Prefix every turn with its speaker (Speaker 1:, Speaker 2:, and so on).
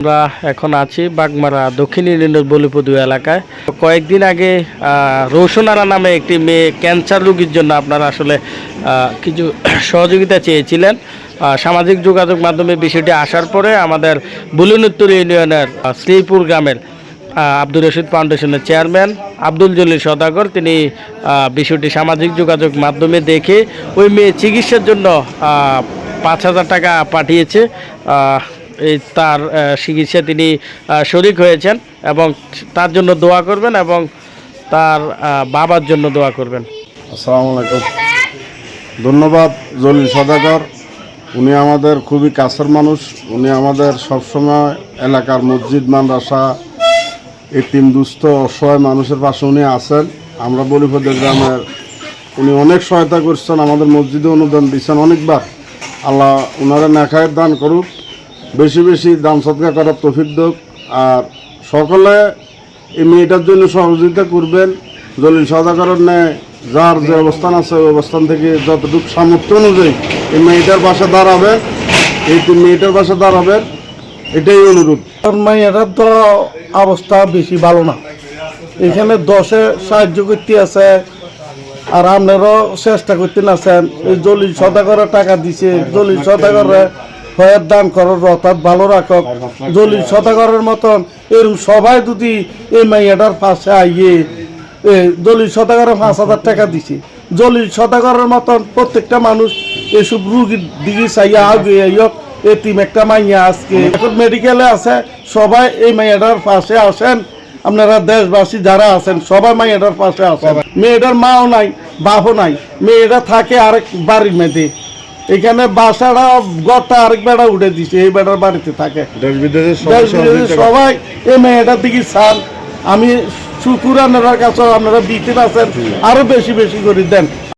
Speaker 1: আমরা এখন আছি বাগমারা দক্ষিণ ইউনিয়নের বলিপদু এলাকায়। কয়েকদিন আগে রৌশনারা নামে একটি মেয়ে ক্যান্সার রোগীর জন্য আপনারা আসলে কিছু সহযোগিতা চেয়েছিলেন। সামাজিক যোগাযোগ মাধ্যমে বিষয়টি আসার পরে আমাদের বুলুনুত্তর ইউনিয়নের শ্রীপুর গ্রামের আব্দুর রশিদ ফাউন্ডেশনের চেয়ারম্যান আব্দুল জলিল সওদাগর তিনি বিষয়টি সামাজিক যোগাযোগ মাধ্যমে দেখে ওই মেয়ে চিকিৎসার জন্য 5,000 টাকা পাঠিয়েছে। এই তার চিকিৎসা তিনি শরিক হয়েছেন এবং তার জন্য দোয়া করবেন এবং তার বাবার জন্য দোয়া করবেন।
Speaker 2: আসসালামু আলাইকুম। ধন্যবাদ জলিল সওদাগর, উনি আমাদের খুবই কাছের মানুষ। উনি আমাদের সবসময় এলাকার মসজিদ মাদ্রাসা এতিম দুস্থ অসহায় মানুষের পাশে উনি আছেন। আমরা বলিপদু গ্রামের উনি অনেক সহায়তা করছেন, আমাদের মসজিদে অনুদান দিচ্ছেন অনেকবার। আল্লাহ ওনারা নেখায়ের দান করুক, বেশি বেশি দান সদকা করার তৌফিক দেক। আর সকলে এই মেয়েটার জন্য সহযোগিতা করবেন। জলিল সওদাগরের ন্যায় যার যে অবস্থান আছে ওই অবস্থান থেকে যতটুকু সামর্থ্য অনুযায়ী এই মেয়েটার পাশে দাঁড়াবেন, এই মেয়েটার পাশে দাঁড়াবেন, এটাই অনুরোধ।
Speaker 3: মেয়েটার তো অবস্থা বেশি ভালো না, এখানে 10-এ সাহায্য করতে আছে আর আপনারাও চেষ্টা করতে আছেন। এই জলিল সওদাগরের টাকা দিছে, জলিল সওদাগরের হয়ের দান করার অর্থাৎ ভালো রাখক। জলিল সওদাগরের মতন এরকম সবাই যদি এই মেয়েটার পাশে আইয়ে জলিল সওদাগরের 5,000 টাকা দিছে, জলিল সওদাগরের মতন প্রত্যেকটা মানুষ এসব রুগীর দিকে চাইয়া আগে আইয়ক। এতিম একটা মাইয়া আজকে এখন মেডিকেলে আছে, সবাই এই মেয়েটার পাশে আসেন। আপনারা দেশবাসী যারা আছেন সবাই মেয়েটার পাশে আসেন। মেয়েটার মাও নাই, বাপও নাই, মেয়েটা থাকে আরেক বাড়ির মেয়েতে। এখানে বাসাটা ঘরটা আরেক বেড়া উঠে দিছে, এই বেড়ার বাড়িতে থাকে।
Speaker 2: দেশ বিদেশে
Speaker 3: সবাই এই মেয়েটার দিকে চান। আমি শুকুর আপনার কাছে, আপনারা দিতে পারছেন, আরো বেশি বেশি করে দেন।